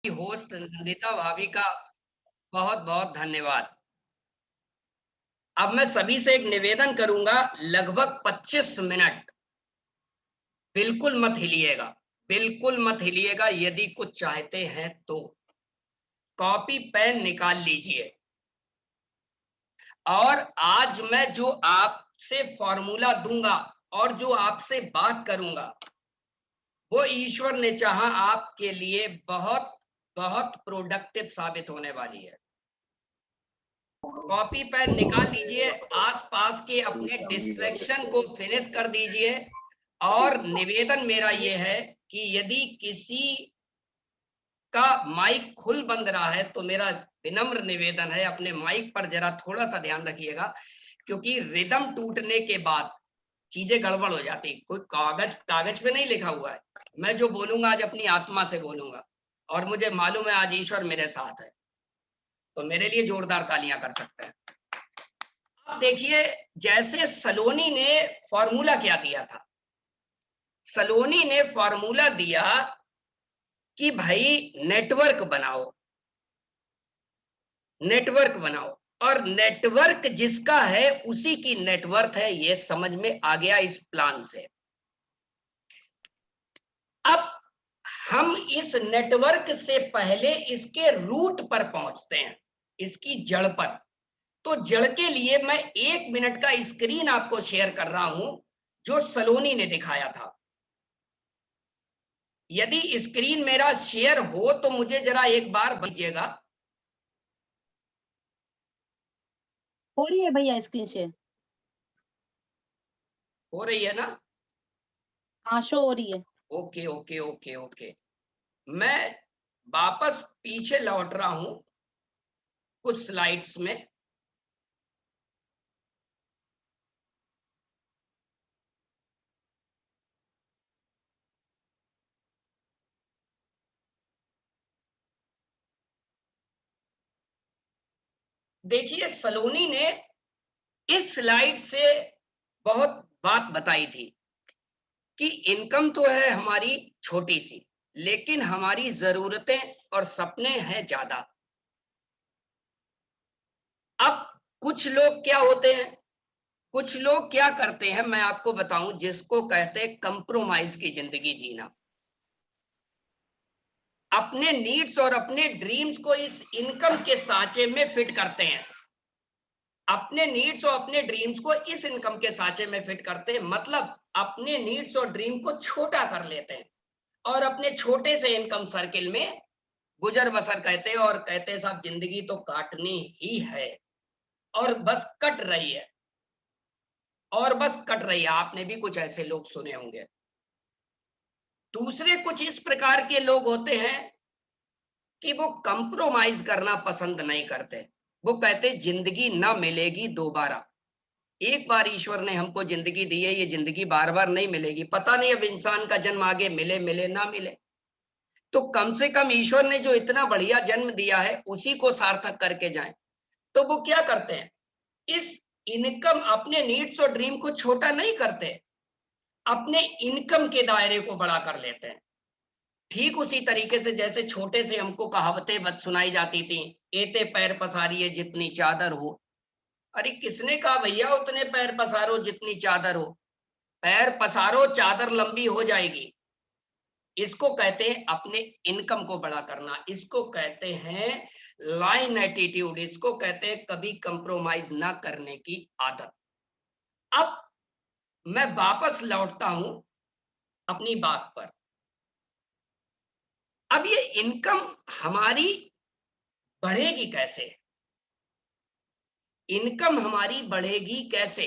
Host Nandita भाभी का बहुत बहुत धन्यवाद। अब मैं सभी से एक निवेदन करूंगा, लगभग 25 मिनट बिल्कुल मत हिलिएगा, बिल्कुल मत हिलिएगा। यदि कुछ चाहते हैं तो कॉपी पेन निकाल लीजिए। और आज मैं जो आपसे फॉर्मूला दूंगा और जो आपसे बात करूंगा, वो ईश्वर ने चाहा आपके लिए बहुत बहुत प्रोडक्टिव साबित होने वाली है। कॉपी पेन निकाल लीजिए, आसपास के अपने डिस्ट्रैक्शन को फिनिश कर दीजिए। और निवेदन मेरा ये है कि यदि किसी का माइक खुल बंद रहा है तो मेरा विनम्र निवेदन है, अपने माइक पर जरा थोड़ा सा ध्यान रखिएगा, क्योंकि रिदम टूटने के बाद चीजें गड़बड़ हो जाती। कोई कागज कागज पे नहीं लिखा हुआ है। मैं जो बोलूंगा आज अपनी आत्मा से बोलूंगा, और मुझे मालूम है आज ईश्वर मेरे साथ है, तो मेरे लिए जोरदार तालियां कर सकते हैं। अब देखिए, जैसे सलोनी ने फॉर्मूला क्या दिया था। सलोनी ने फॉर्मूला दिया कि भाई नेटवर्क बनाओ, नेटवर्क बनाओ, और नेटवर्क जिसका है उसी की नेटवर्थ है, ये समझ में आ गया इस प्लान से। अब हम इस नेटवर्क से पहले इसके रूट पर पहुंचते हैं, इसकी जड़ पर। तो जड़ के लिए मैं 1 मिनट का स्क्रीन आपको शेयर कर रहा हूं, जो सलोनी ने दिखाया था। यदि स्क्रीन मेरा शेयर हो तो मुझे जरा एक बार दीजिएगा। हो रही है भैया स्क्रीन शेयर? हो रही है ना? हाँ, शो हो रही है। Okay okay okay okay. मैं वापस पीछे लौट रहा हूं कुछ स्लाइड्स में। देखिए, सलोनी ने इस स्लाइड से बहुत बात बताई थी कि इनकम तो है हमारी छोटी सी, लेकिन हमारी जरूरतें और सपने हैं ज्यादा। अब कुछ लोग क्या होते हैं, कुछ लोग क्या करते हैं, मैं आपको बताऊं, जिसको कहते हैं कंप्रोमाइज की जिंदगी जीना। अपने नीड्स और अपने ड्रीम्स को इस इनकम के साँचे में फिट करते हैं। अपने नीड्स और अपने ड्रीम्स को इस इनकम के साँचे में फिट करते हैं, मतलब अपने नीड्स और ड्रीम को छोटा कर लेते हैं और अपने छोटे से इनकम सर्किल में गुजर बसर कहते हैं, और कहते हैं साहब जिंदगी तो काटनी ही है और बस कट रही है, और बस कट रही है। आपने भी कुछ ऐसे लोग सुने होंगे। दूसरे कुछ इस प्रकार के लोग होते हैं कि वो कंप्रोमाइज करना पसंद नहीं करते। वो कहते जिंदगी ना मिलेगी दोबारा। एक बार ईश्वर ने हमको जिंदगी दी है, ये जिंदगी बार बार नहीं मिलेगी। पता नहीं अब इंसान का जन्म आगे मिले मिले ना मिले, तो कम से कम ईश्वर ने जो इतना बढ़िया जन्म दिया है उसी को सार्थक करके जाएं। तो वो क्या करते हैं, इस इनकम, अपने नीड्स और ड्रीम को छोटा नहीं करते, अपने इनकम के दायरे को बड़ा कर लेते हैं। ठीक उसी तरीके से जैसे छोटे से हमको कहावतें बद सुनाई जाती थी, एते पैर पसारिए जितनी चादर हो। अरे किसने कहा भैया उतने पैर पसारो जितनी चादर हो? पैर पसारो, चादर लंबी हो जाएगी। इसको कहते हैं अपने इनकम को बड़ा करना, इसको कहते हैं लाइन एटीट्यूड, इसको कहते हैं कभी कंप्रोमाइज ना करने की आदत। अब मैं वापस लौटता हूं अपनी बात पर। अब ये इनकम हमारी बढ़ेगी कैसे? इनकम हमारी बढ़ेगी कैसे?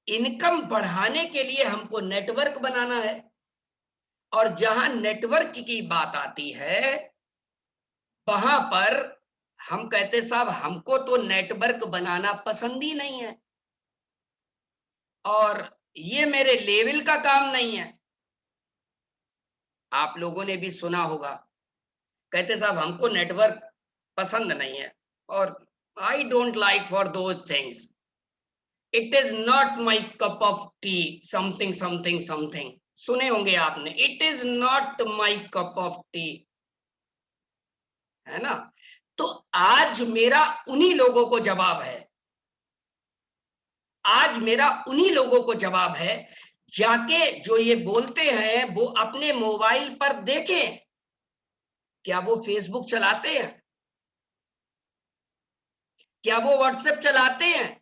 इनकम बढ़ाने के लिए हमको नेटवर्क बनाना है, और जहां नेटवर्क की बात आती है वहां पर हम कहते साहब हमको तो नेटवर्क बनाना पसंद ही नहीं है, और ये मेरे लेवल का काम नहीं है। आप लोगों ने भी सुना होगा, कहते साहब हमको नेटवर्क पसंद नहीं है, और I don't like for those things, it is not my cup of T, something something something. सुने होंगे आपने, it is not my cup of T, है ना। तो आज मेरा उन्हीं लोगों को जवाब है, आज मेरा उन्हीं लोगों को जवाब है, जाके जो ये बोलते हैं वो अपने मोबाइल पर देखें, क्या वो फेसबुक चलाते हैं, क्या वो व्हाट्सएप चलाते हैं,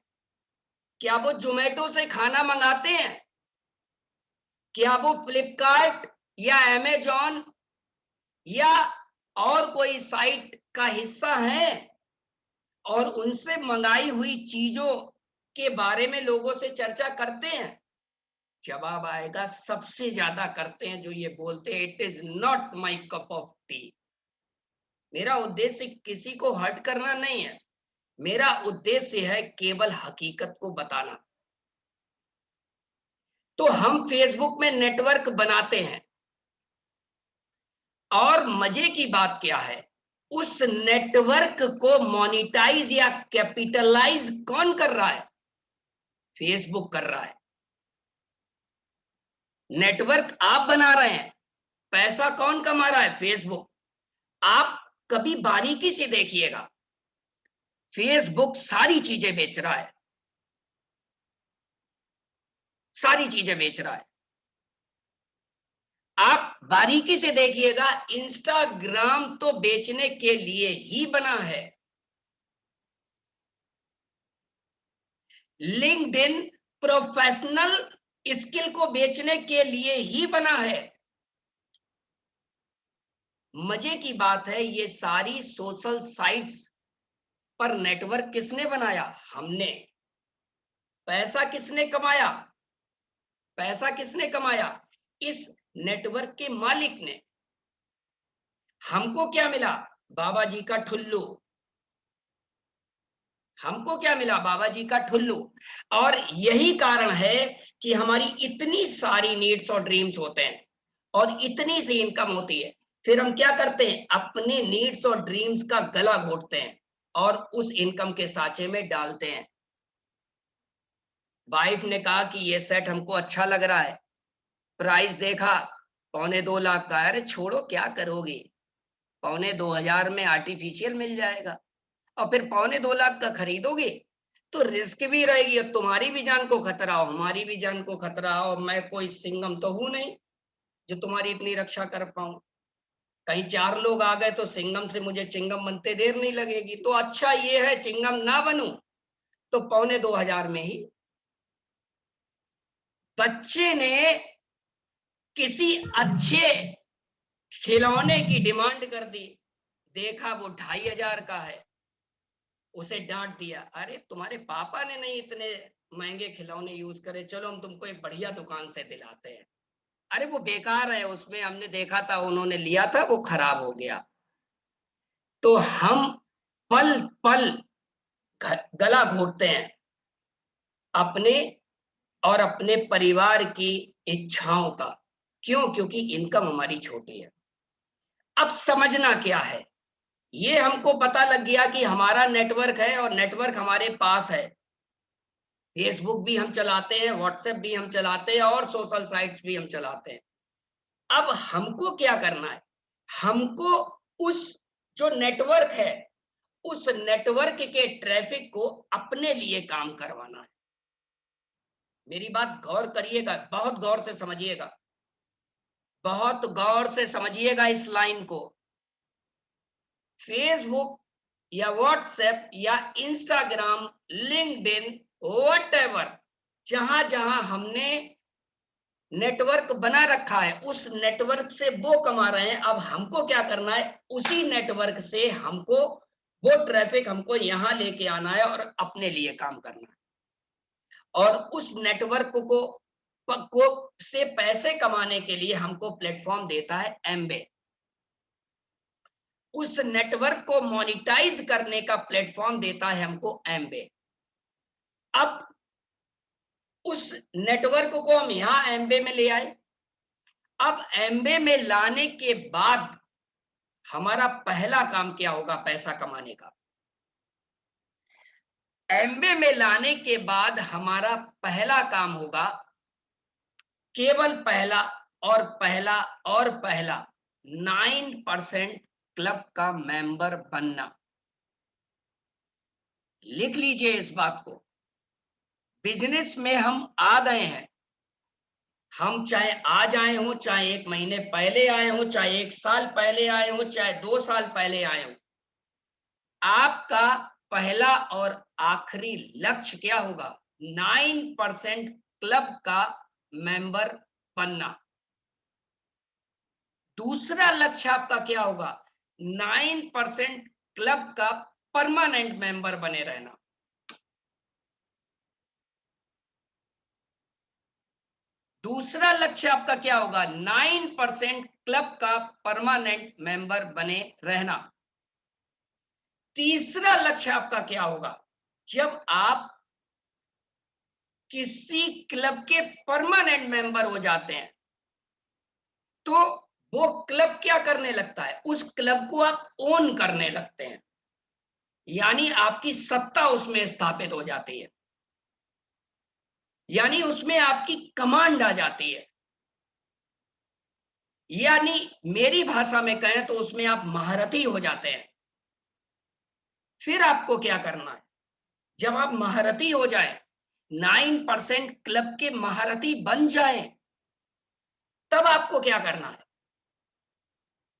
क्या वो जोमेटो से खाना मंगाते हैं, क्या वो फ्लिपकार्ट या अमेजॉन या और कोई साइट का हिस्सा है और उनसे मंगाई हुई चीजों के बारे में लोगों से चर्चा करते हैं। जवाब आएगा सबसे ज्यादा करते हैं जो ये बोलते हैं it is not my cup of T. मेरा उद्देश्य किसी को हर्ट करना नहीं है, मेरा उद्देश्य है केवल हकीकत को बताना। तो हम फेसबुक में नेटवर्क बनाते हैं और मजे की बात क्या है, उस नेटवर्क को मोनेटाइज या कैपिटलाइज कौन कर रहा है? फेसबुक कर रहा है। नेटवर्क आप बना रहे हैं, पैसा कौन कमा रहा है? फेसबुक। आप कभी बारीकी से देखिएगा, फेसबुक सारी चीजें बेच रहा है, सारी चीजें बेच रहा है। आप बारीकी से देखिएगा, इंस्टाग्राम तो बेचने के लिए ही बना है, लिंक्डइन प्रोफेशनल स्किल को बेचने के लिए ही बना है। मजे की बात है, ये सारी सोशल साइट्स पर नेटवर्क किसने बनाया? हमने। पैसा किसने कमाया? पैसा किसने कमाया? इस नेटवर्क के मालिक ने। हमको क्या मिला? बाबा जी का ठुल्लू। हमको क्या मिला? बाबा जी का ठुल्लू। और यही कारण है कि हमारी इतनी सारी नीड्स और ड्रीम्स होते हैं और इतनी सी इनकम होती है, फिर हम क्या करते हैं? अपने नीड्स और ड्रीम्स का गला घोटते हैं और उस इनकम के साँचे में डालते हैं। वाइफ ने कहा कि ये सेट हमको अच्छा लग रहा है, प्राइस देखा 2.25 लाख का है। अरे छोड़ो, क्या करोगे, 2.25 में आर्टिफिशियल मिल जाएगा और फिर 2.25 लाख का खरीदोगे तो रिस्क भी रहेगी और तुम्हारी भी जान को खतरा हो, हमारी भी जान को खतरा हो। मैं कोई सिंघम तो हूं नहीं जो तुम्हारी इतनी रक्षा कर पाऊं। कहीं 4 लोग आ गए तो सिंघम से मुझे चिंगम बनते देर नहीं लगेगी। तो अच्छा ये है चिंगम ना बनूं तो 2.25 में ही। बच्चे ने किसी अच्छे खिलौने की डिमांड कर दी, देखा वो 2.5 हजार का है, उसे डांट दिया, अरे तुम्हारे पापा ने नहीं इतने महंगे खिलौने यूज करे, चलो हम तुमको एक बढ़िया दुकान से दिलाते हैं। अरे वो बेकार है, उसमें हमने देखा था, उन्होंने लिया था, वो खराब हो गया। तो हम पल पल गला घोटते हैं अपने और अपने परिवार की इच्छाओं का। क्यों? क्योंकि इनकम हमारी छोटी है। अब समझना क्या है, ये हमको पता लग गया कि हमारा नेटवर्क है और नेटवर्क हमारे पास है। फेसबुक भी हम चलाते हैं, व्हाट्सएप भी हम चलाते हैं और सोशल साइट्स भी हम चलाते हैं। अब हमको क्या करना है? हमको उस जो नेटवर्क है, उस नेटवर्क के ट्रैफिक को अपने लिए काम करवाना है। मेरी बात गौर करिएगा, बहुत गौर से समझिएगा, बहुत गौर से समझिएगा इस लाइन को। फेसबुक या व्हाट्सएप या इंस्टाग्राम, लिंक्डइन, व्हाटएवर, जहां जहां हमने नेटवर्क बना रखा है, उस नेटवर्क से वो कमा रहे हैं। अब हमको क्या करना है? उसी नेटवर्क से हमको वो ट्रैफिक हमको यहां लेके आना है और अपने लिए काम करना है। और उस नेटवर्क को से पैसे कमाने के लिए हमको प्लेटफॉर्म देता है एमबे। उस नेटवर्क को मोनेटाइज करने का प्लेटफॉर्म देता है हमको एमबे। अब उस नेटवर्क को हम यहां एमबे में ले आए। अब एमबे में लाने के बाद हमारा पहला काम क्या होगा? पैसा कमाने का। एमबे में लाने के बाद हमारा पहला काम होगा, केवल पहला, और पहला 9% क्लब का मेंबर बनना। लिख लीजिए इस बात को। बिजनेस में हम आ गए हैं, हम चाहे आज आए हो, चाहे 1 महीने पहले आए हो, चाहे 1 साल पहले आए हो, चाहे 2 साल पहले आए हो, आपका पहला और आखिरी लक्ष्य क्या होगा? 9% क्लब का मेंबर बनना। दूसरा लक्ष्य आपका क्या होगा? 9% क्लब का परमानेंट मेंबर बने रहना। दूसरा लक्ष्य आपका क्या होगा? 9% क्लब का परमानेंट मेंबर बने रहना। तीसरा लक्ष्य आपका क्या होगा? जब आप किसी क्लब के परमानेंट मेंबर हो जाते हैं, तो वो क्लब क्या करने लगता है? उस क्लब को आप ओन करने लगते हैं, यानी आपकी सत्ता उसमें स्थापित हो जाती है, यानी उसमें आपकी कमांड आ जाती है, यानी मेरी भाषा में कहें तो उसमें आप महारथी हो जाते हैं। फिर आपको क्या करना है? जब आप महारथी हो जाए, 9% क्लब के महारथी बन जाए, तब आपको क्या करना है?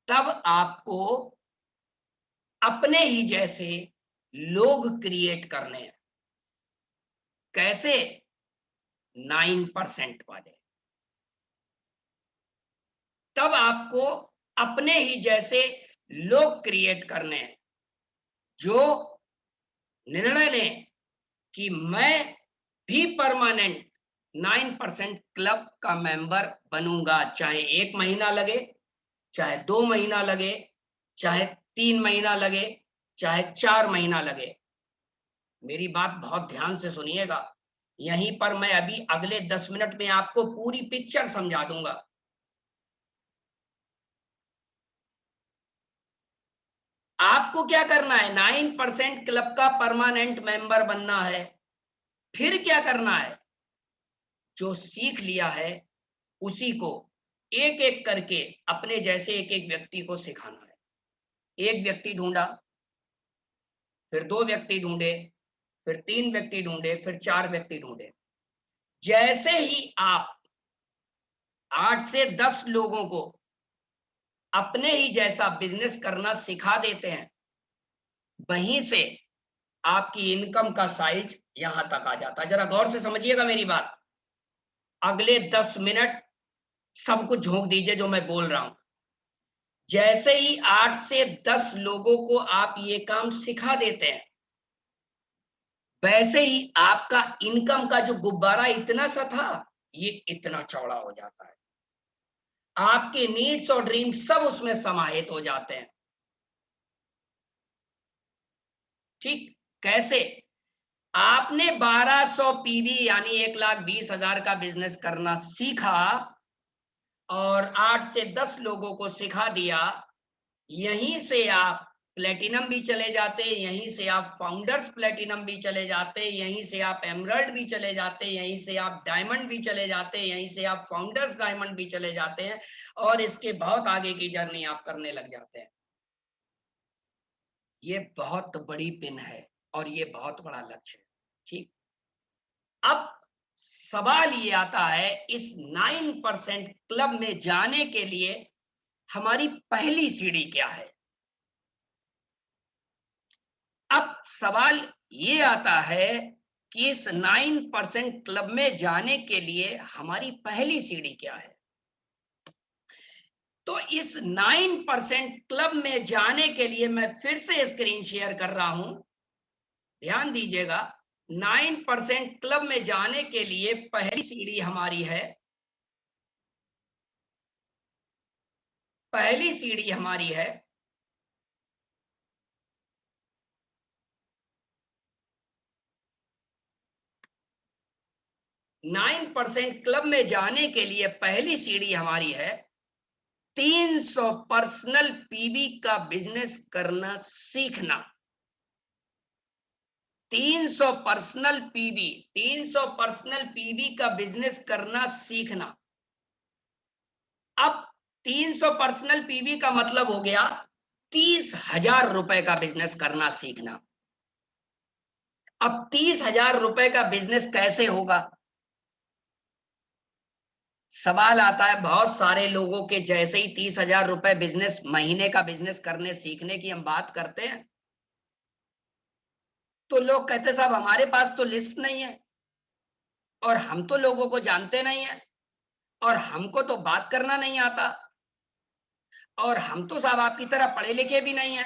तब आपको अपने ही जैसे लोग क्रिएट करने हैं। कैसे? 9% वाले। तब आपको अपने ही जैसे लोग क्रिएट करने हैं, जो निर्णय लें कि मैं भी परमानेंट 9% क्लब का मेंबर बनूंगा, चाहे 1 महीना लगे, चाहे 2 महीना लगे, चाहे 3 महीना लगे, चाहे 4 महीना लगे। मेरी बात बहुत ध्यान से सुनिएगा। यहीं पर मैं अभी अगले 10 मिनट में आपको पूरी पिक्चर समझा दूंगा। आपको क्या करना है? 9% क्लब का परमानेंट मेंबर बनना है। फिर क्या करना है? जो सीख लिया है उसी को एक एक करके अपने जैसे एक एक व्यक्ति को सिखाना है। एक व्यक्ति ढूंढा, फिर 2 व्यक्ति ढूंढे, फिर 3 व्यक्ति ढूंढे, फिर 4 व्यक्ति ढूंढे। जैसे ही आप 8 से 10 लोगों को अपने ही जैसा बिजनेस करना सिखा देते हैं, वहीं से आपकी इनकम का साइज यहां तक आ जाता है। जरा गौर से समझिएगा मेरी बात। अगले 10 मिनट सब कुछ झोंक दीजिए जो मैं बोल रहा हूं। जैसे ही 8 से 10 लोगों को आप ये काम सिखा देते हैं, वैसे ही आपका इनकम का जो गुब्बारा इतना सा था, ये इतना चौड़ा हो जाता है। आपके नीड्स और ड्रीम्स सब उसमें समाहित हो जाते हैं। ठीक कैसे? आपने 1200 पीवी यानी 1,20,000 का बिजनेस करना सीखा और 8 से 10 लोगों को सिखा दिया। यहीं से आप प्लेटिनम भी चले जाते, यहीं से आप फाउंडर्स प्लेटिनम भी चले जाते, यहीं से आप एमरल्ड भी चले जाते, यहीं से आप डायमंड भी चले जाते, यहीं से आप फाउंडर्स डायमंड भी चले जाते हैं और इसके बहुत आगे की जर्नी आप करने लग जाते हैं। ये बहुत बड़ी पिन है और ये बहुत बड़ा लक्ष्य है। ठीक। अब सवाल ये आता है, इस 9% क्लब में जाने के लिए हमारी पहली सीढ़ी क्या है? अब सवाल ये आता है कि इस 9% क्लब में जाने के लिए हमारी पहली सीढ़ी क्या है? तो इस 9% क्लब में जाने के लिए मैं फिर से स्क्रीन शेयर कर रहा हूं, ध्यान दीजिएगा। 9% क्लब में जाने के लिए पहली सीढ़ी हमारी है, पहली सीढ़ी हमारी है 9% क्लब में जाने के लिए पहली सीढ़ी हमारी है 300 पर्सनल पीवी का बिजनेस करना सीखना। 300 पर्सनल पीवी, 300 पर्सनल पीवी का बिजनेस करना सीखना। अब 300 पर्सनल पीवी का मतलब हो गया 30,000 रुपए का बिजनेस करना सीखना। अब 30,000 रुपए का बिजनेस कैसे होगा? सवाल आता है, बहुत सारे लोगों के जैसे ही 30,000 रुपए बिजनेस, महीने का बिजनेस करने सीखने की हम बात करते हैं तो लोग कहते साहब हमारे पास तो लिस्ट नहीं है और हम तो लोगों को जानते नहीं है और हमको तो बात करना नहीं आता और हम तो साहब आपकी तरह पढ़े लिखे भी नहीं है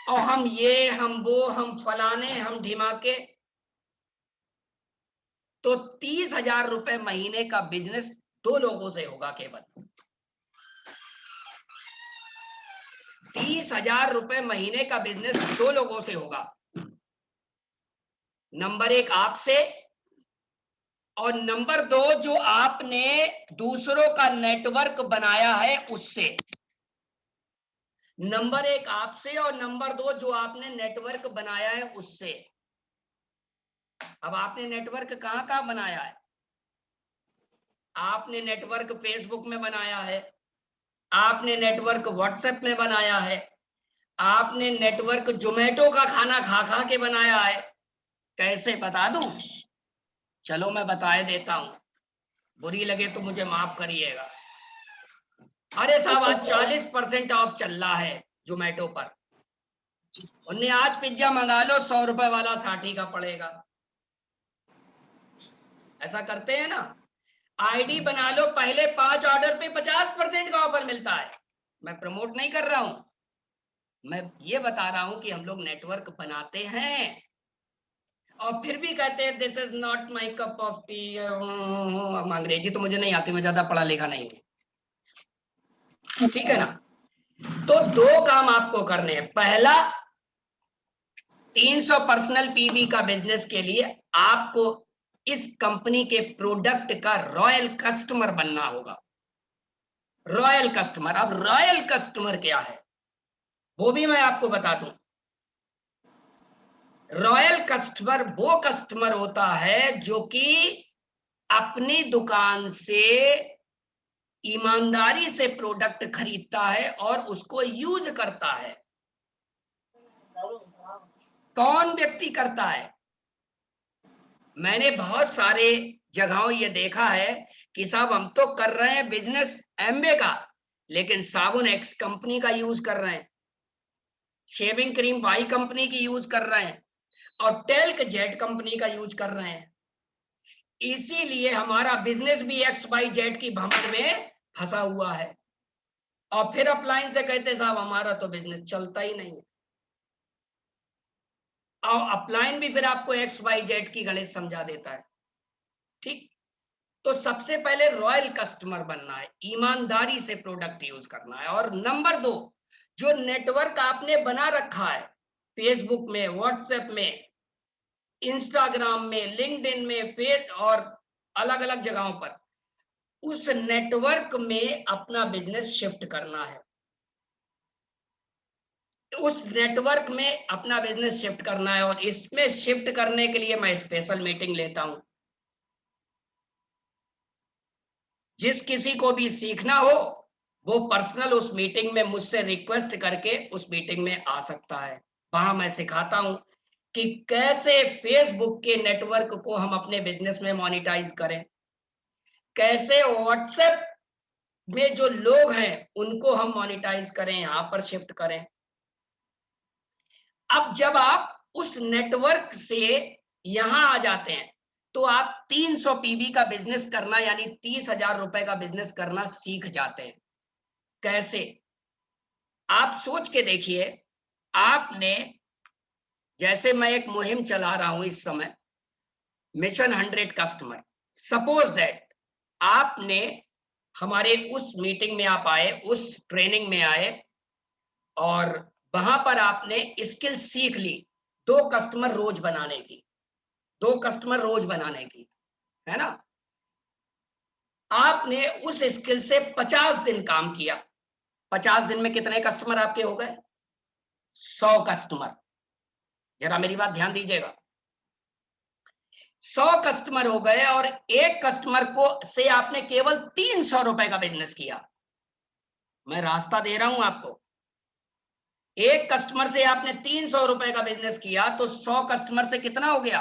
और हम ये हम वो हम फलाने हम ढिमाके। तो 30,000 रुपए महीने का बिजनेस 2 लोगों से होगा केवल। 30,000 रुपए महीने का बिजनेस 2 लोगों से होगा। नंबर 1 आपसे और नंबर 2 जो आपने दूसरों का नेटवर्क बनाया है उससे। नंबर 1 आपसे और नंबर 2 जो आपने नेटवर्क बनाया है उससे। अब आपने नेटवर्क कहां कहां बनाया है? आपने नेटवर्क फेसबुक में बनाया है, आपने नेटवर्क व्हाट्सएप में बनाया है, आपने नेटवर्क जोमेटो का खाना खा खा के बनाया है। कैसे बता दूं? चलो मैं बता देता हूं, बुरी लगे तो मुझे माफ करिएगा। अरे साहब आज 40% ऑफ चल रहा है जोमेटो पर, उन्हें आज पिज्जा मंगा लो 100 रुपए वाला 60 का पड़ेगा। ऐसा करते हैं ना। आईडी बना लो, पहले 5 ऑर्डर पे 50% का ऑफर मिलता है। मैं प्रमोट नहीं कर रहा हूं, मैं ये बता रहा हूं कि हम लोग नेटवर्क बनाते हैं और फिर भी कहते हैं this is not my cup of T. अंग्रेजी तो मुझे नहीं आती, मैं ज्यादा पढ़ा लिखा नहीं हूं, ठीक है ना। तो 2 काम आपको करने हैं। पहला, 300 पर्सनल पीवी का बिजनेस के लिए आपको इस कंपनी के प्रोडक्ट का रॉयल कस्टमर बनना होगा। रॉयल कस्टमर, अब रॉयल कस्टमर क्या है वो भी मैं आपको बता दूं। रॉयल कस्टमर वो कस्टमर होता है जो कि अपनी दुकान से ईमानदारी से प्रोडक्ट खरीदता है और उसको यूज करता है। कौन व्यक्ति करता है? मैंने बहुत सारे जगहों ये देखा है कि साहब हम तो कर रहे हैं बिजनेस एमबे का, लेकिन साबुन एक्स कंपनी का यूज कर रहे हैं, शेविंग क्रीम वाई कंपनी की यूज कर रहे हैं और टेल्क जेड कंपनी का यूज कर रहे हैं। इसीलिए हमारा बिजनेस भी एक्स वाई जेड की भंवर में फंसा हुआ है और फिर अपलाइन से कहते साहब हमारा तो बिजनेस चलता ही नहीं है। और अपलाइन भी फिर आपको एक्स वाई जेड की गणित समझा देता है। ठीक, तो सबसे पहले रॉयल कस्टमर बनना है, ईमानदारी से प्रोडक्ट यूज करना है। और नंबर 2, जो नेटवर्क आपने बना रखा है फेसबुक में, व्हाट्सएप में, इंस्टाग्राम में, लिंक्डइन में, फेस और अलग अलग जगहों पर, उस नेटवर्क में अपना बिजनेस शिफ्ट करना है। उस नेटवर्क में अपना बिजनेस शिफ्ट करना है और इसमें शिफ्ट करने के लिए मैं स्पेशल मीटिंग लेता हूं। जिस किसी को भी सीखना हो वो पर्सनल उस मीटिंग में मुझसे रिक्वेस्ट करके उस मीटिंग में आ सकता है। वहां मैं सिखाता हूं कि कैसे फेसबुक के नेटवर्क को हम अपने बिजनेस में मोनेटाइज करें, कैसे व्हाट्सएप में जो लोग हैं उनको हम मोनेटाइज करें, यहां पर शिफ्ट करें। अब जब आप उस नेटवर्क से यहां आ जाते हैं तो आप 300 पीवी का बिजनेस करना यानी 30,000 रुपए का बिजनेस करना सीख जाते हैं। कैसे? आप सोच के देखिए, आपने, जैसे मैं एक मुहिम चला रहा हूं इस समय, मिशन 100 कस्टमर। सपोज दैट आपने हमारे उस मीटिंग में आप आए, उस ट्रेनिंग में आए और वहां पर आपने स्किल सीख ली 2 कस्टमर रोज बनाने की, 2 कस्टमर रोज बनाने की, है ना। आपने उस स्किल से 50 दिन काम किया। 50 दिन में कितने कस्टमर आपके हो गए? 100 कस्टमर। जरा मेरी बात ध्यान दीजिएगा। 100 कस्टमर हो गए और एक कस्टमर को से आपने केवल 300 रुपए का बिजनेस किया। मैं रास्ता दे रहा हूं आपको। एक कस्टमर से आपने 300 रुपए का बिजनेस किया तो 100 कस्टमर से कितना हो गया?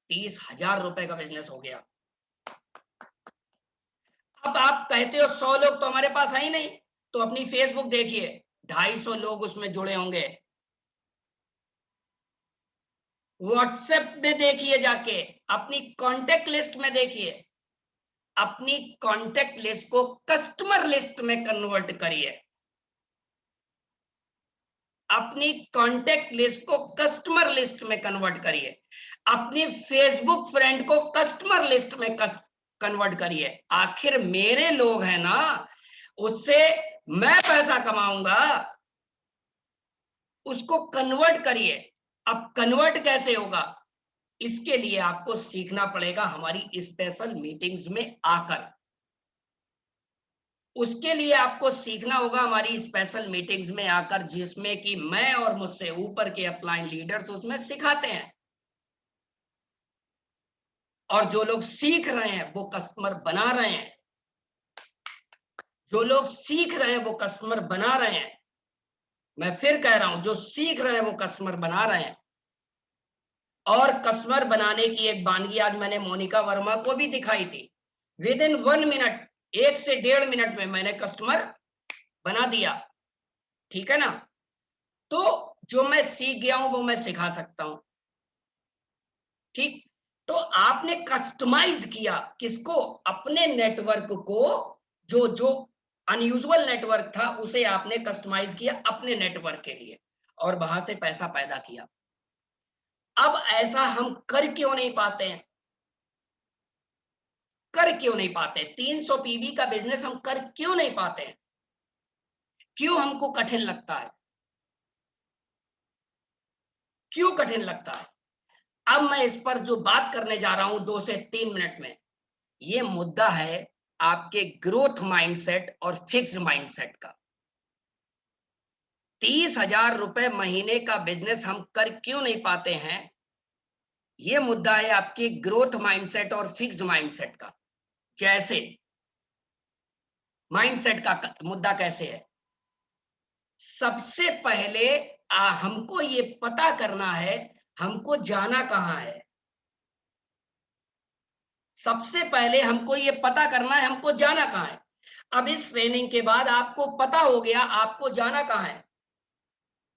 30,000 रुपए का बिजनेस हो गया। अब आप कहते हो 100 लोग तो हमारे पास है ही नहीं, तो अपनी फेसबुक देखिए, 250 लोग उसमें जुड़े होंगे। व्हाट्सएप में देखिए, जाके अपनी कांटेक्ट लिस्ट में देखिए, अपनी कांटेक्ट लिस्ट को कस्टमर लिस्ट में कन्वर्ट करिए। अपनी कांटेक्ट लिस्ट को कस्टमर लिस्ट में कन्वर्ट करिए। अपनी फेसबुक फ्रेंड को कस्टमर लिस्ट में कन्वर्ट करिए। आखिर मेरे लोग हैं ना, उससे मैं पैसा कमाऊंगा, उसको कन्वर्ट करिए। अब कन्वर्ट कैसे होगा? इसके लिए आपको सीखना पड़ेगा हमारी स्पेशल मीटिंग्स में आकर। उसके लिए आपको सीखना होगा हमारी स्पेशल मीटिंग्स में आकर, जिसमें कि मैं और मुझसे ऊपर के अपलाइन लीडर्स उसमें सिखाते हैं। और जो लोग सीख रहे हैं वो कस्टमर बना रहे हैं। जो लोग सीख रहे हैं वो कस्टमर बना रहे हैं। मैं फिर कह रहा हूं, जो सीख रहे हैं वो कस्टमर बना रहे हैं। और कस्टमर बनाने की एक वानगी आज मैंने मोनिका वर्मा को भी दिखाई थी। विद इन 1 मिनट, 1 से 1.5 मिनट में मैंने कस्टमर बना दिया। ठीक है ना? तो जो मैं सीख गया हूं वो मैं सिखा सकता हूं। ठीक, तो आपने कस्टमाइज किया किसको? अपने नेटवर्क को। जो जो अनयूजुअल नेटवर्क था उसे आपने कस्टमाइज किया अपने नेटवर्क के लिए और वहां से पैसा पैदा किया। अब ऐसा हम कर क्यों नहीं पाते हैं? कर क्यों नहीं पाते? 300 पीवी का बिजनेस हम कर क्यों नहीं पाते हैं? क्यों हमको कठिन लगता है? क्यों कठिन लगता है? अब मैं इस पर जो बात करने जा रहा हूं 2 से 3 मिनट में, ये मुद्दा है आपके ग्रोथ माइंडसेट और फिक्स्ड माइंडसेट का। 30,000 रुपए महीने का बिजनेस हम कर क्यों नहीं पाते हैं? ये मुद्दा है आपके ग्रोथ माइंडसेट और फिक्स्ड माइंडसेट का। जैसे माइंडसेट का मुद्दा कैसे है? सबसे पहले हमको ये पता करना है हमको जाना कहां है। सबसे पहले हमको ये पता करना है हमको जाना कहां है। अब इस ट्रेनिंग के बाद आपको पता हो गया आपको जाना कहां है।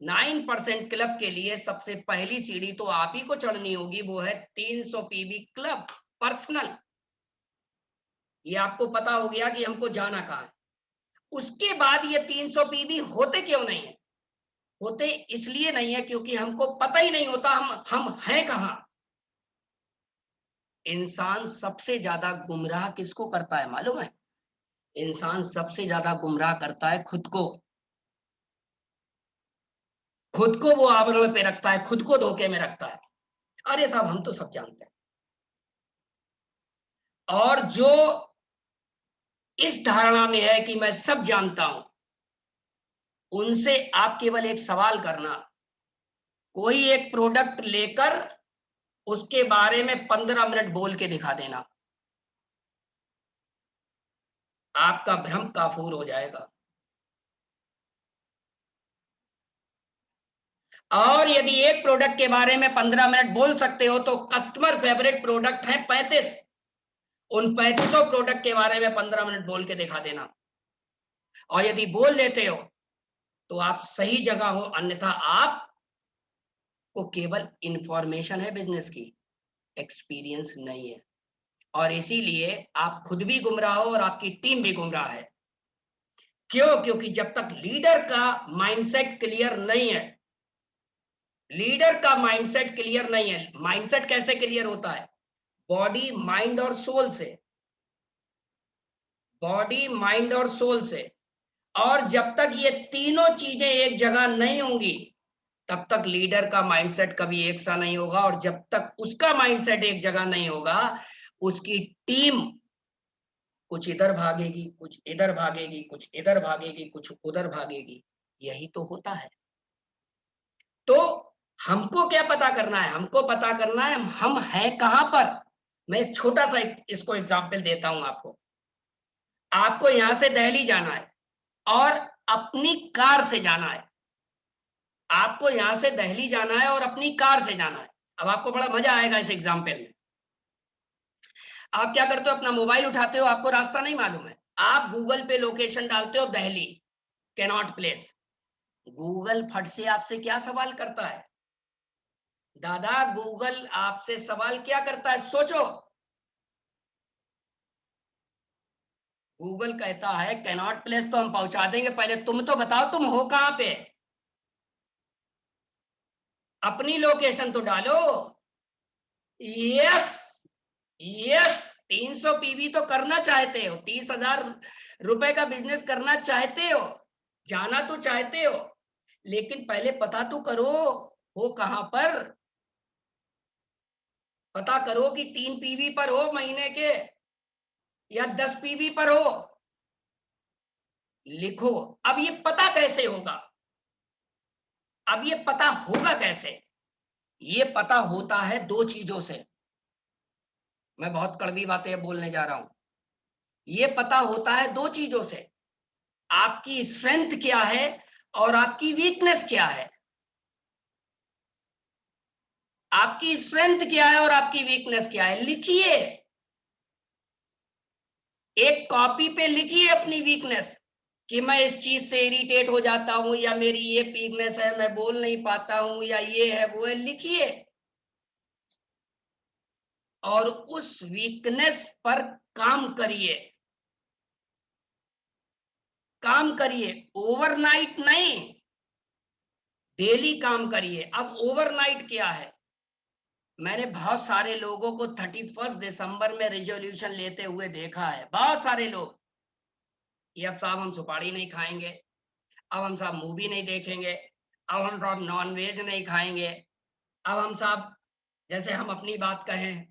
9% क्लब के लिए सबसे पहली सीढ़ी तो आप ही को चढ़नी होगी, वो है 300 पीवी क्लब पर्सनल। ये आपको पता हो गया कि हमको जाना कहां है। उसके बाद ये 300 पीवी होते क्यों नहीं है? होते इसलिए नहीं है क्योंकि हमको पता ही नहीं होता हम हैं कहां। इंसान सबसे ज्यादा गुमराह किसको करता है मालूम है? इंसान सबसे ज्यादा गुमराह करता है खुद को। खुद को वो आवरण पे रखता है, खुद को धोखे में रखता है। अरे साहब हम तो सब जानते हैं। और जो इस धारणा में है कि मैं सब जानता हूं, उनसे आप केवल एक सवाल करना, कोई एक प्रोडक्ट लेकर उसके बारे में 15 मिनट बोल के दिखा देना, आपका भ्रम काफूर हो जाएगा। और यदि एक प्रोडक्ट के बारे में 15 मिनट बोल सकते हो तो कस्टमर फेवरेट प्रोडक्ट है 35। उन 35 प्रोडक्ट के बारे में 15 मिनट बोल के दिखा देना। और यदि बोल देते हो तो आप सही जगह हो, अन्यथा आप को केवल इंफॉर्मेशन है बिजनेस की, एक्सपीरियंस नहीं है। और इसीलिए आप खुद भी गुमराह हो और आपकी टीम भी गुमराह है। क्यों? क्योंकि जब तक लीडर का माइंडसेट क्लियर नहीं है, लीडर का माइंडसेट क्लियर नहीं है। माइंडसेट कैसे क्लियर होता है? बॉडी, माइंड और सोल से। बॉडी, माइंड और सोल से। और जब तक ये तीनों चीजें एक जगह नहीं होंगी तब तक लीडर का माइंडसेट कभी एक सा नहीं होगा। और जब तक उसका माइंडसेट एक जगह नहीं होगा, उसकी टीम कुछ इधर भागेगी, कुछ इधर भागेगी, कुछ इधर भागेगी, कुछ उधर भागेगी। यही तो होता है। तो हमको क्या पता करना है? हमको पता करना है हम हैं कहां पर। मैं एक छोटा सा इसको एग्जाम्पल देता हूं आपको। आपको यहां से दिल्ली जाना है और अपनी कार से जाना है। आपको यहां से दिल्ली जाना है और अपनी कार से जाना है। अब आपको बड़ा मजा आएगा इस एग्जाम्पल में। आप क्या करते हो? अपना मोबाइल उठाते हो, आपको रास्ता नहीं मालूम है, आप गूगल पे लोकेशन डालते हो दिल्ली कैनॉट प्लेस। गूगल फट से आपसे क्या सवाल करता है? दादा गूगल आपसे सवाल क्या करता है? सोचो। गूगल कहता है कैनॉट प्लेस तो हम पहुंचा देंगे, पहले तुम तो बताओ तुम हो कहां पे। अपनी लोकेशन तो डालो। Yes, yes. 300 पीवी तो करना चाहते हो, 30,000 रुपए का बिजनेस करना चाहते हो, जाना तो चाहते हो, लेकिन पहले पता तो करो हो कहां पर। पता करो कि 3 पीवी पर हो महीने के या 10 पीवी पर हो। लिखो। अब ये पता कैसे होगा? अब ये पता होगा कैसे? ये पता होता है दो चीजों से। मैं बहुत कड़वी बातें बोलने जा रहा हूं। ये पता होता है दो चीजों से। आपकी स्ट्रेंथ क्या है और आपकी वीकनेस क्या है। आपकी स्ट्रेंथ क्या है और आपकी वीकनेस क्या है, लिखिए। एक कॉपी पे लिखिए अपनी वीकनेस, कि मैं इस चीज से इरिटेट हो जाता हूं, या मेरी ये वीकनेस है, मैं बोल नहीं पाता हूं, या ये है वो है, लिखिए। और उस वीकनेस पर काम करिए। काम करिए, ओवरनाइट नहीं, डेली काम करिए। अब ओवरनाइट क्या है? मैंने बहुत सारे लोगों को 31 दिसंबर में रिजोल्यूशन लेते हुए देखा है। बहुत सारे लोग, ये अब साहब हम सुपारी नहीं खाएंगे, अब हम साहब मूवी नहीं देखेंगे, अब हम साहब नॉन वेज नहीं खाएंगे, अब हम साहब, जैसे हम अपनी बात कहें,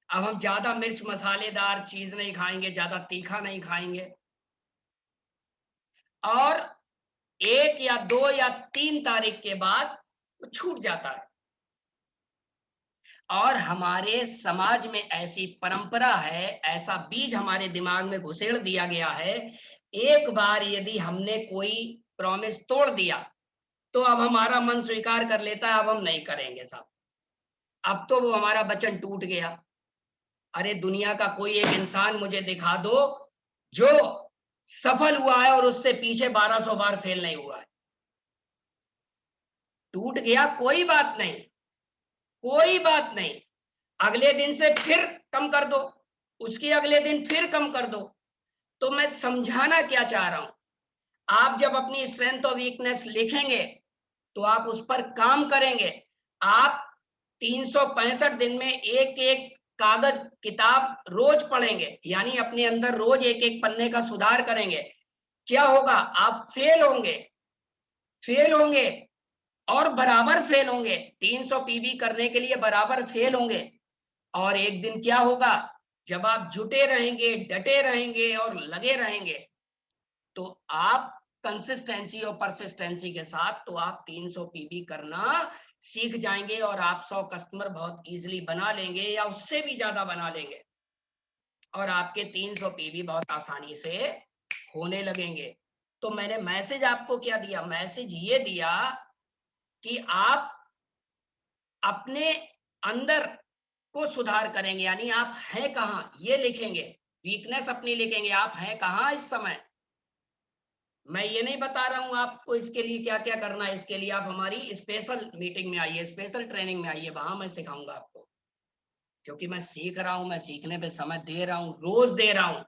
अब हम ज्यादा मिर्च मसालेदार चीज नहीं खाएंगे, ज्यादा तीखा नहीं खाएंगे। और 1 या 2 या 3 तारीख के बाद वो छूट जाता है। और हमारे समाज में ऐसी परंपरा है, ऐसा बीज हमारे दिमाग में घुसेड़ दिया गया है, एक बार यदि हमने कोई प्रॉमिस तोड़ दिया तो अब हमारा मन स्वीकार कर लेता है, अब हम नहीं करेंगे साहब, अब तो वो हमारा वचन टूट गया। अरे दुनिया का कोई एक इंसान मुझे दिखा दो जो सफल हुआ है और उससे पीछे 1200 बार फेल नहीं हुआ है। टूट गया, कोई बात नहीं, कोई बात नहीं, अगले दिन से फिर कम कर दो, उसके अगले दिन फिर कम कर दो। तो मैं समझाना क्या चाह रहा हूं, आप जब अपनी स्ट्रेंथ और वीकनेस लिखेंगे तो आप उस पर काम करेंगे। आप 365 दिन में एक एक कागज किताब रोज पढ़ेंगे, यानी अपने अंदर रोज एक एक पन्ने का सुधार करेंगे। क्या होगा? आप फेल होंगे, फेल होंगे और बराबर फेल होंगे। 300 पीबी करने के लिए बराबर फेल होंगे। और एक दिन क्या होगा? जब आप जुटे रहेंगे, डटे रहेंगे और लगे रहेंगे, तो आप कंसिस्टेंसी और परसिस्टेंसी के साथ तो आप 300 पीबी करना सीख जाएंगे और आप 100 कस्टमर बहुत इजीली बना लेंगे या उससे भी ज्यादा बना लेंगे। और आपके 300 पीबी बहुत आसानी से होने लगेंगे। तो मैंने मैसेज आपको क्या दिया? मैसेज ये दिया कि आप अपने अंदर को सुधार करेंगे, यानी आप हैं कहां ये लिखेंगे, वीकनेस अपनी लिखेंगे, आप हैं कहां इस समय। मैं ये नहीं बता रहा हूं आपको इसके लिए क्या क्या करना है, इसके लिए आप हमारी स्पेशल मीटिंग में आइए, स्पेशल ट्रेनिंग में आइए, वहां मैं सिखाऊंगा आपको। क्योंकि मैं सीख रहा हूं, मैं सीखने पे समय दे रहा हूं, रोज दे रहा हूं।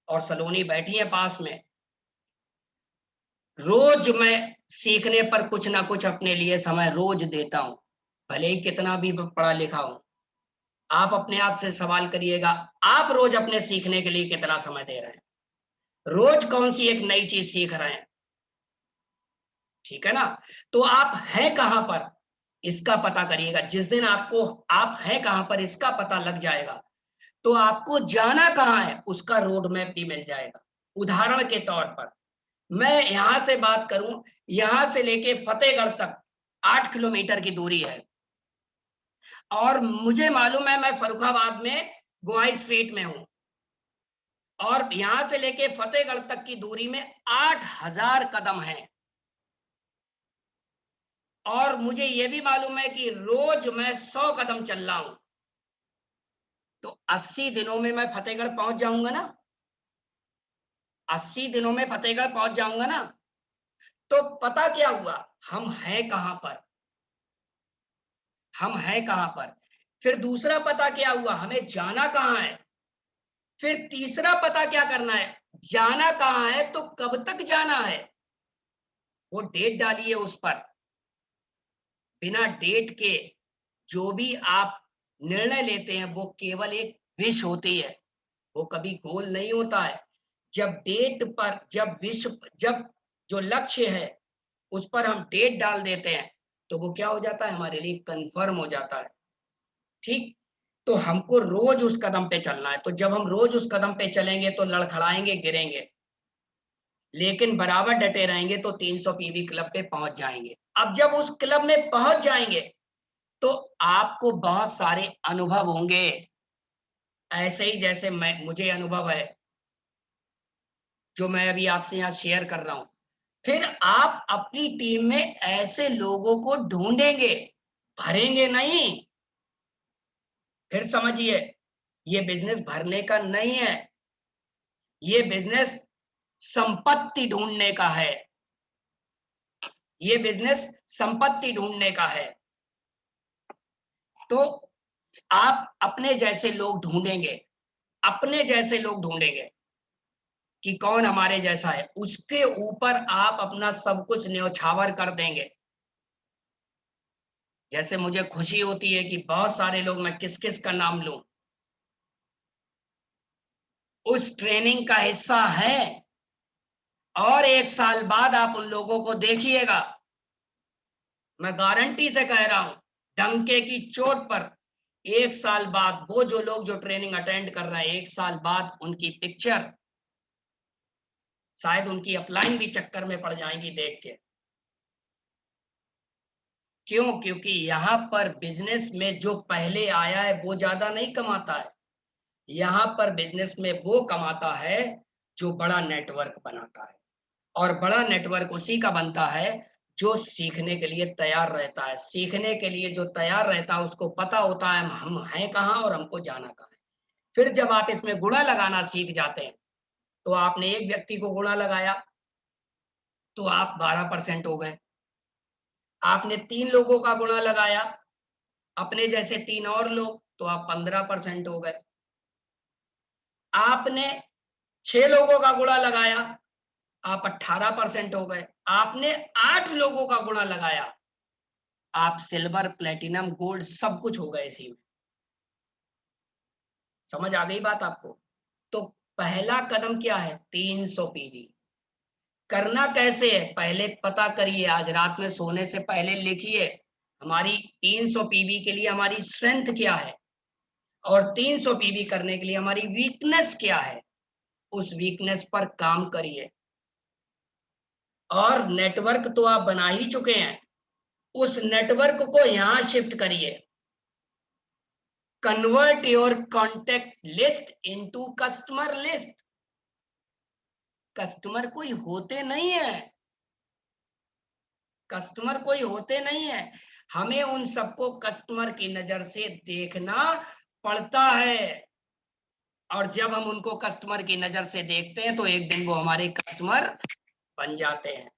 और सलोनी बैठी है पास में, रोज मैं सीखने पर कुछ ना कुछ अपने लिए समय रोज देता हूं, भले ही कितना भी पढ़ा लिखा हूं। आप अपने आप से सवाल करिएगा, आप रोज अपने सीखने के लिए कितना समय दे रहे हैं, रोज कौन सी एक नई चीज सीख रहे हैं। ठीक है ना? तो आप हैं कहां पर इसका पता करिएगा। जिस दिन आपको आप हैं कहां पर इसका पता लग जाएगा, तो आपको जाना कहां है उसका रोड मैप भी मिल जाएगा। उदाहरण के तौर पर मैं यहां से बात करूं, यहां से लेके फतेहगढ़ तक 8 किलोमीटर की दूरी है। और मुझे मालूम है मैं फर्रुखाबाद में गोहाई स्ट्रीट में हूं, और यहां से लेके फतेहगढ़ तक की दूरी में 8000 कदम है। और मुझे यह भी मालूम है कि रोज मैं 100 कदम चल रहा हूं, तो 80 दिनों में मैं फतेहगढ़ पहुंच जाऊंगा ना। 80 दिनों में फतेहगढ़ पहुंच जाऊंगा ना। तो पता क्या हुआ, हम हैं कहां पर, हम हैं कहां पर। फिर दूसरा पता क्या हुआ, हमें जाना कहां है। फिर तीसरा पता क्या करना है, जाना कहां है तो कब तक जाना है, वो डेट डालिए उस पर। बिना डेट के जो भी आप निर्णय लेते हैं वो केवल एक विश होती है, वो कभी गोल नहीं होता है। जब डेट पर, जब जो लक्ष्य है उस पर हम डेट डाल देते हैं तो वो क्या हो जाता है, हमारे लिए कंफर्म हो जाता है। ठीक, तो हमको रोज उस कदम पे चलना है। तो जब हम रोज उस कदम पे चलेंगे तो लड़खड़ाएंगे, गिरेंगे, लेकिन बराबर डटे रहेंगे तो 300 पीवी क्लब पे पहुंच जाएंगे। अब जब उस क्लब में पहुंच जाएंगे तो आपको बहुत सारे अनुभव होंगे, ऐसे ही जैसे मुझे अनुभव है जो मैं अभी आपसे यहाँ शेयर कर रहा हूं। फिर आप अपनी टीम में ऐसे लोगों को ढूंढेंगे, भरेंगे नहीं। फिर समझिए, ये बिजनेस भरने का नहीं है, ये बिजनेस संपत्ति ढूंढने का है। ये बिजनेस संपत्ति ढूंढने का है। तो आप अपने जैसे लोग ढूंढेंगे, अपने जैसे लोग ढूंढेंगे कि कौन हमारे जैसा है, उसके ऊपर आप अपना सब कुछ न्यौछावर कर देंगे। जैसे मुझे खुशी होती है कि बहुत सारे लोग, मैं किस किस का नाम लूं, उस ट्रेनिंग का हिस्सा है। और 1 साल बाद आप उन लोगों को देखिएगा, मैं गारंटी से कह रहा हूं, डंके की चोट पर, 1 साल बाद वो जो लोग जो ट्रेनिंग अटेंड कर रहे हैं, 1 साल बाद उनकी पिक्चर शायद उनकी अपलाइन भी चक्कर में पड़ जाएंगी देख के। क्यों? क्योंकि यहां पर बिजनेस में जो पहले आया है वो ज्यादा नहीं कमाता है। यहां पर बिजनेस में वो कमाता है जो बड़ा नेटवर्क बनाता है। और बड़ा नेटवर्क उसी का बनता है जो सीखने के लिए तैयार रहता है। सीखने के लिए जो तैयार रहता है उसको पता होता है हम हैं कहाँ और हमको जाना कहाँ है। फिर जब आप इसमें गुणा लगाना सीख जाते हैं, तो आपने एक व्यक्ति को गुणा लगाया तो आप 12% हो गए। आपने 3 लोगों का गुणा लगाया, अपने जैसे 3 और लोग, तो आप 15% हो गए। आपने 6 लोगों का गुणा लगाया, आप 18% हो गए। आपने 8 लोगों का गुणा लगाया, आप सिल्वर, प्लेटिनम, गोल्ड सब कुछ हो गए इसी में। समझ आ गई बात आपको? तो पहला कदम क्या है, 300 पीवी। करना कैसे है, पहले पता करिए, आज रात में सोने से पहले लिखिए हमारी 300 पीवी के लिए हमारी स्ट्रेंथ क्या है, और 300 पीवी करने के लिए हमारी वीकनेस क्या है। उस वीकनेस पर काम करिए। और नेटवर्क तो आप बना ही चुके हैं, उस नेटवर्क को यहां शिफ्ट करिए। Convert your contact list into customer list. Customer कोई होते नहीं है, कस्टमर कोई होते नहीं है। हमें उन सबको कस्टमर की नजर से देखना पड़ता है। और जब हम उनको कस्टमर की नजर से देखते हैं तो एक दिन वो हमारे कस्टमर बन जाते हैं।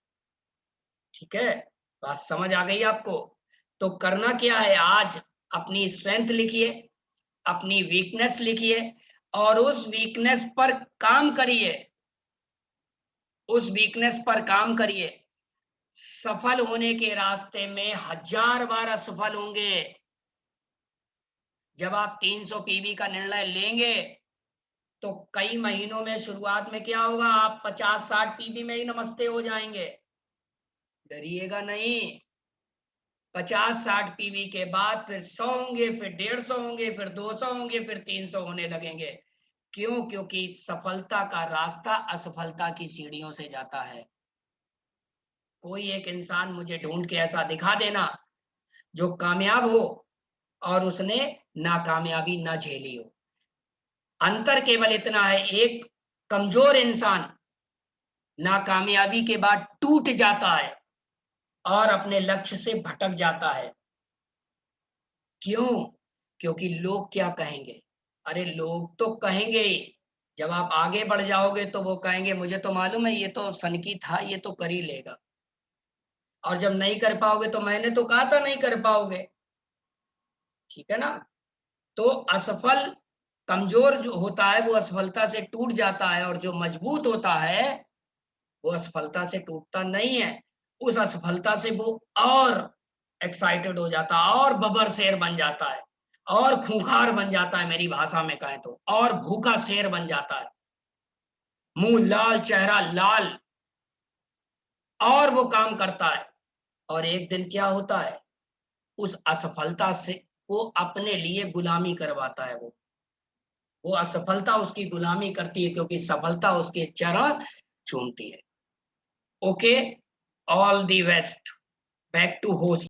ठीक है, बात समझ आ गई आपको? तो करना क्या है, आज अपनी स्ट्रेंथ लिखिए, अपनी वीकनेस लिखिए, और उस वीकनेस पर काम करिए। उस वीकनेस पर काम करिए। सफल होने के रास्ते में 1000 बार असफल होंगे। जब आप 300 पीवी का निर्णय लेंगे तो कई महीनों में, शुरुआत में क्या होगा, आप 50-60 पीवी में ही नमस्ते हो जाएंगे। डरिएगा नहीं। 50-60 पीवी के बाद फिर 100 होंगे, फिर 150 होंगे, फिर 200 होंगे, फिर 300 होने लगेंगे। क्यों? क्योंकि सफलता का रास्ता असफलता की सीढ़ियों से जाता है। कोई एक इंसान मुझे ढूंढ के ऐसा दिखा देना जो कामयाब हो और उसने नाकामयाबी ना झेली हो। अंतर केवल इतना है, एक कमजोर इंसान नाकामयाबी के बाद टूट जाता है और अपने लक्ष्य से भटक जाता है। क्यों? क्योंकि लोग क्या कहेंगे? अरे लोग तो कहेंगे ही। जब आप आगे बढ़ जाओगे तो वो कहेंगे मुझे तो मालूम है ये तो सनकी था, ये तो कर ही लेगा। और जब नहीं कर पाओगे तो मैंने तो कहा था नहीं कर पाओगे। ठीक है ना? तो असफल कमजोर जो होता है वो असफलता से टूट जाता है, और जो मजबूत होता है वो असफलता से टूटता नहीं है। उस असफलता से वो और एक्साइटेड हो जाता है, और बबर शेर बन जाता है, और खूंखार बन जाता है, मेरी भाषा में कहें तो, और भूखा शेर बन जाता है, मुंह लाल, चेहरा लाल, और वो काम करता है। और एक दिन क्या होता है, उस असफलता से वो अपने लिए गुलामी करवाता है। वो असफलता उसकी गुलामी करती है, क्योंकि सफलता उसके चरण चूमती है। Okay, all the best, back to host.